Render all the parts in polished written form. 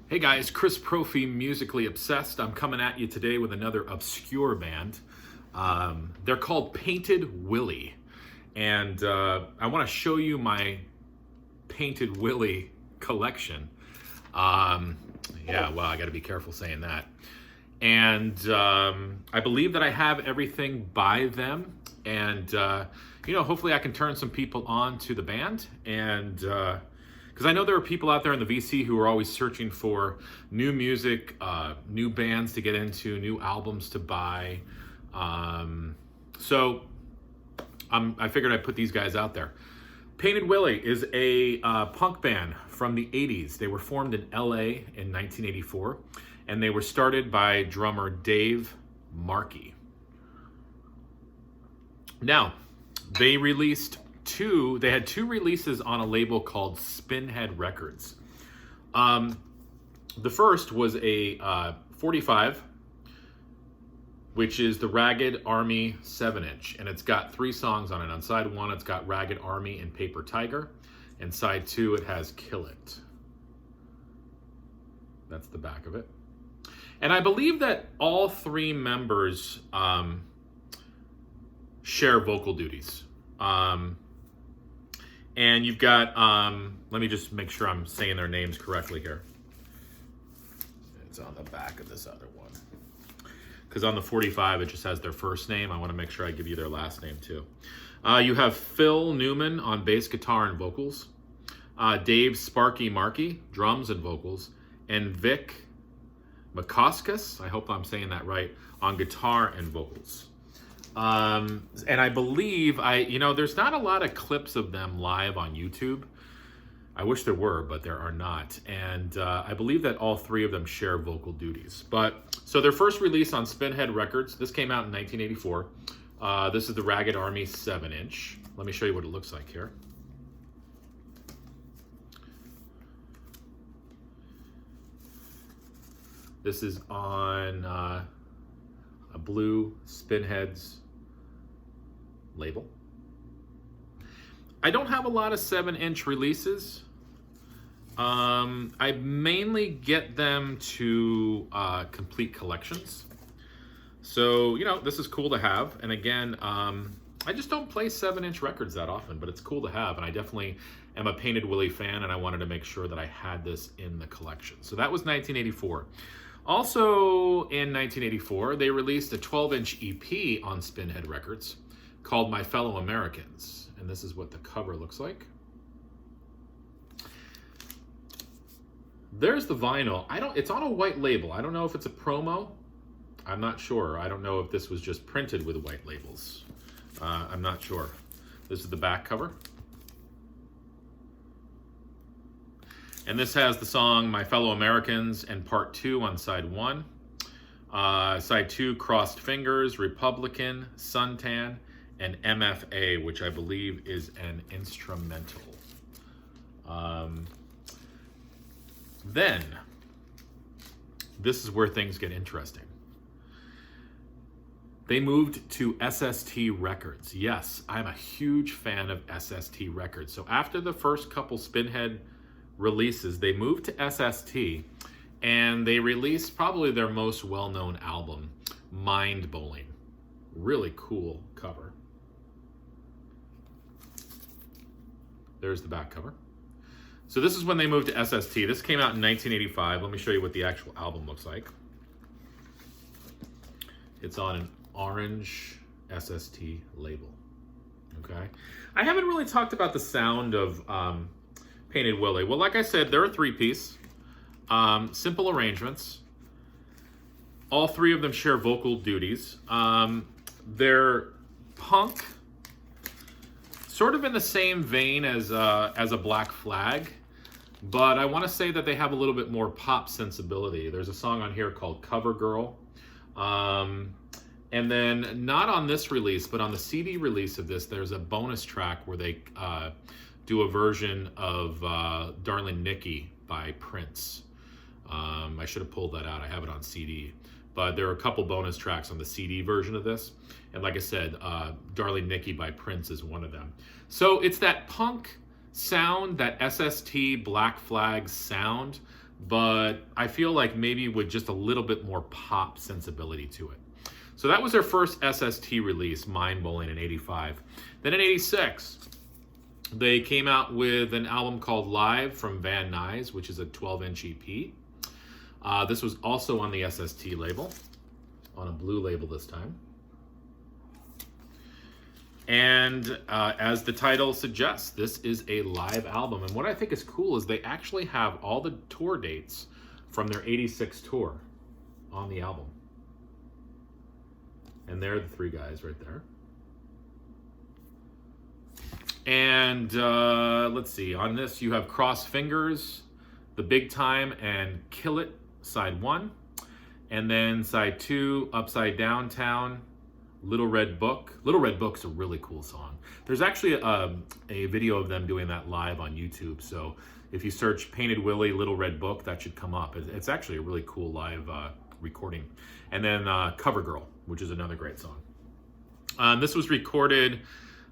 Hey guys, Chris Profi, Musically Obsessed. I'm coming at you today with another obscure band. They're called Painted Willie. And I want to show you my Painted Willie collection. Well, I got to be careful saying that. And I believe that I have everything by them. And, hopefully I can turn some people on to the band. And because I know there are people out there in the VC who are always searching for new music, new bands to get into, new albums to buy. So I figured I'd put these guys out there. Painted Willie is a punk band from the 80s. They were formed in LA in 1984, and they were started by drummer Dave Markey. Now, they had two releases on a label called Spinhead Records. The first was a 45, which is the Ragged Army 7-inch, and it's got 3 songs on it. On side 1, it's got Ragged Army and Paper Tiger, and side 2, it has Kill It. That's the back of it. And I believe that all 3 members share vocal duties. And you've got, let me just make sure I'm saying their names correctly here. It's on the back of this other one. Because on the 45, it just has their first name. I want to make sure I give you their last name too. You have Phil Newman on bass guitar and vocals. Dave Sparky Markey, drums and vocals. And Vic McCoskas, I hope I'm saying that right, on guitar and vocals. And I believe, there's not a lot of clips of them live on YouTube. I wish there were, but there are not. And I believe that all 3 of them share vocal duties. So their first release on Spinhead Records, this came out in 1984. This is the Ragged Army 7-inch. Let me show you what it looks like here. This is on a blue Spinheads label. I don't have a lot of 7-inch releases. I mainly get them to complete collections. So, this is cool to have. And again, I just don't play 7-inch records that often, but it's cool to have. And I definitely am a Painted Willie fan, and I wanted to make sure that I had this in the collection. So that was 1984. Also in 1984, they released a 12-inch EP on Spinhead Records called My Fellow Americans. And this is what the cover looks like. There's the vinyl. It's on a white label. I don't know if it's a promo. I'm not sure. I don't know if this was just printed with white labels. I'm not sure. This is the back cover. And this has the song My Fellow Americans and Part 2 on side 1. Side 2, Crossed Fingers, Republican, Suntan, and MFA, which I believe is an instrumental. Then, this is where things get interesting. They moved to SST Records. Yes, I'm a huge fan of SST Records. So after the first couple Spinhead releases, they moved to SST, and they released probably their most well-known album, Mind Bowling. Really cool cover. There's the back cover. So this is when they moved to SST. This came out in 1985. Let me show you what the actual album looks like. It's on an orange SST label. Okay. I haven't really talked about the sound of Painted Willie. Well, like I said, they're a 3-piece. Simple arrangements. All 3 of them share vocal duties. They're punk, sort of in the same vein as a Black Flag, but I want to say that they have a little bit more pop sensibility. There's a song on here called Cover Girl. And then, not on this release, but on the CD release of this, there's a bonus track where they do a version of Darling Nikki by Prince. I should have pulled that out. I have it on CD. But there are a couple bonus tracks on the CD version of this. And like I said, Darling Nikki by Prince is one of them. So it's that punk sound, that SST Black Flag sound, but I feel like maybe with just a little bit more pop sensibility to it. So that was their first SST release, Mind Bowling, in 85. Then in 86, they came out with an album called Live from Van Nuys, which is a 12-inch EP. This was also on the SST label, on a blue label this time. And as the title suggests, this is a live album. And what I think is cool is they actually have all the tour dates from their 86 tour on the album. And they're the three guys right there. And let's see, on this you have Cross Fingers, The Big Time, and Kill It, side 1. And then side 2, Upside Down Town, Little Red Book. Little Red Book's a really cool song. There's actually a video of them doing that live on YouTube. So if you search Painted Willie, Little Red Book, that should come up. It's actually a really cool live recording. And then Cover Girl, which is another great song. This was recorded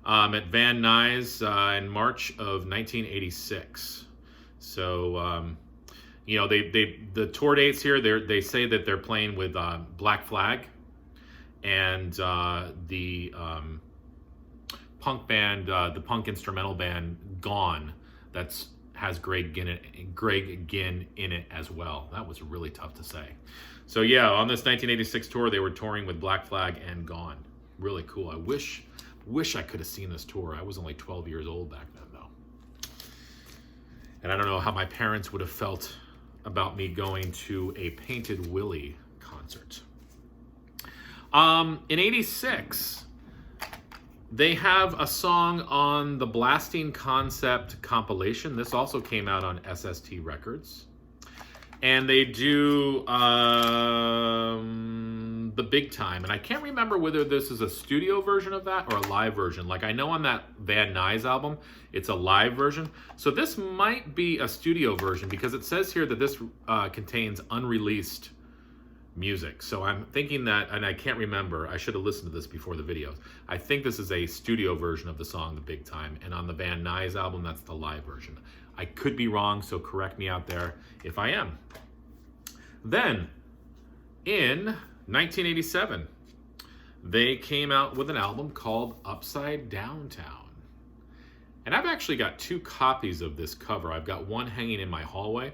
at Van Nuys in March of 1986. So, you know, the tour dates here, they say that they're playing with Black Flag and the punk band, the punk instrumental band Gone, has Greg Ginn in it as well. That was really tough to say. So yeah, on this 1986 tour, they were touring with Black Flag and Gone. Really cool. I wish I could have seen this tour. I was only 12 years old back then, though. And I don't know how my parents would have felt about me going to a Painted Willie concert. In 86, they have a song on the Blasting Concept compilation. This also came out on SST Records. And they do The Big Time. And I can't remember whether this is a studio version of that or a live version. Like I know on that Van Nuys album, it's a live version. So this might be a studio version because it says here that this contains unreleased music. So I'm thinking that, and I can't remember, I should have listened to this before the video. I think this is a studio version of the song The Big Time. And on the Van Nuys album, that's the live version. I could be wrong, so correct me out there if I am. Then, in 1987, they came out with an album called Upside Down Town. And I've actually got 2 copies of this cover. I've got one hanging in my hallway,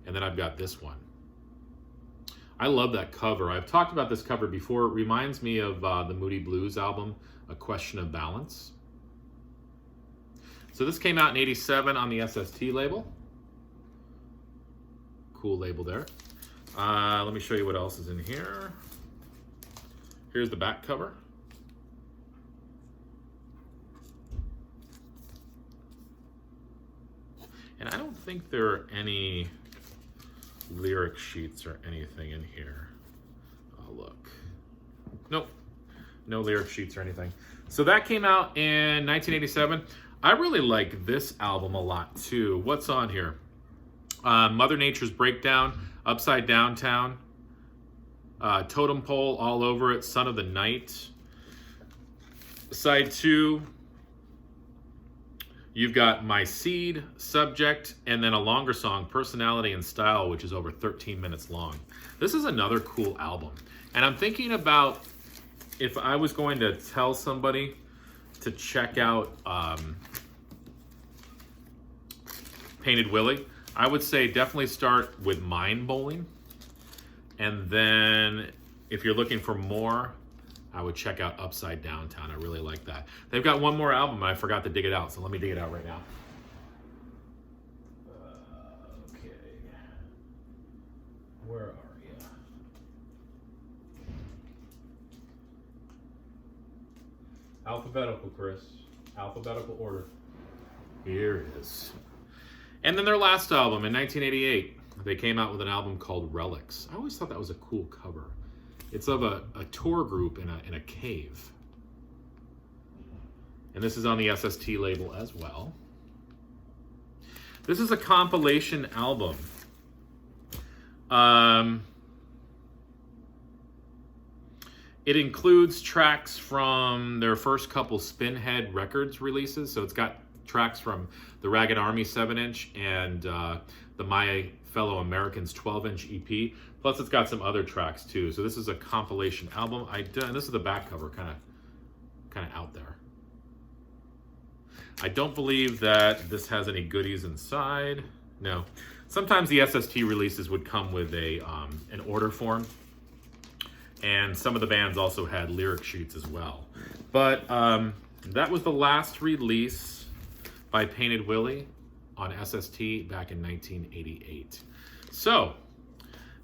and then I've got this one. I love that cover. I've talked about this cover before. It reminds me of the Moody Blues album, A Question of Balance. So this came out in 87 on the SST label. Cool label there. Let me show you what else is in here. Here's the back cover. And I don't think there are any lyric sheets or anything in here. Oh, look. Nope. No lyric sheets or anything. So that came out in 1987. I really like this album a lot too. What's on here? Mother Nature's Breakdown, Upside Down Town, Totem Pole All Over It, Son of the Night. Side 2, you've got My Seed, Subject, and then a longer song, Personality and Style, which is over 13 minutes long. This is another cool album. And I'm thinking about if I was going to tell somebody to check out Painted Willie, I would say definitely start with Mind Bowling. And then if you're looking for more, I would check out Upside Down Town. I really like that. They've got one more album, and I forgot to dig it out, so let me dig it out right now. Okay. Where are you? Alphabetical, Chris. Alphabetical order. Here it is. And then their last album in 1988, they came out with an album called Relics. I always thought that was a cool cover. It's of a tour group in a cave. And this is on the SST label as well. This is a compilation album. It includes tracks from their first couple Spinhead Records releases. So it's got tracks from the Ragged Army 7-inch and the My Fellow Americans 12-inch EP. Plus, it's got some other tracks too. So this is a compilation album. And this is the back cover, kind of out there. I don't believe that this has any goodies inside. No. Sometimes the SST releases would come with an order form. And some of the bands also had lyric sheets as well. But that was the last release by Painted Willie on SST back in 1988. So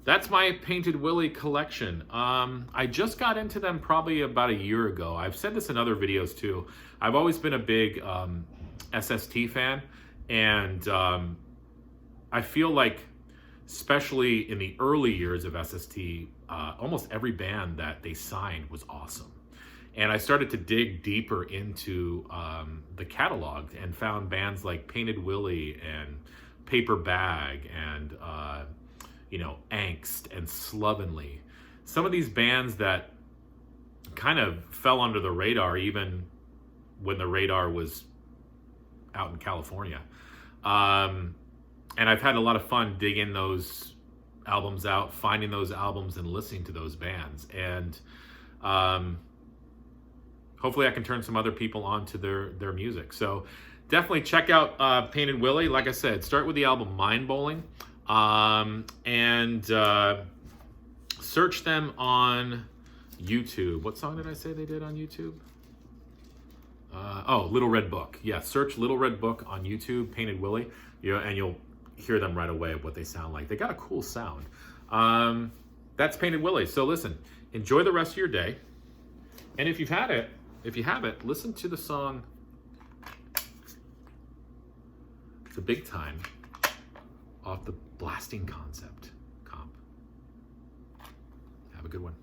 that's my Painted Willie collection. I just got into them probably about a year ago. I've said this in other videos too. I've always been a big SST fan, and I feel like, especially in the early years of SST, almost every band that they signed was awesome. And I started to dig deeper into the catalog and found bands like Painted Willie and Paper Bag and Angst and Slovenly. Some of these bands that kind of fell under the radar even when the radar was out in California. And I've had a lot of fun digging those albums out, finding those albums and listening to those bands. And hopefully I can turn some other people onto their music. So definitely check out Painted Willie. Like I said, start with the album Mind Bowling. And search them on YouTube. What song did I say they did on YouTube? Little Red Book. Yeah, search Little Red Book on YouTube, Painted Willie, and you'll hear them right away of what they sound like. They got a cool sound. That's Painted Willie. So listen, enjoy the rest of your day. And if you have it, listen to the song The Big Time off the Blasting Concept comp. Have a good one.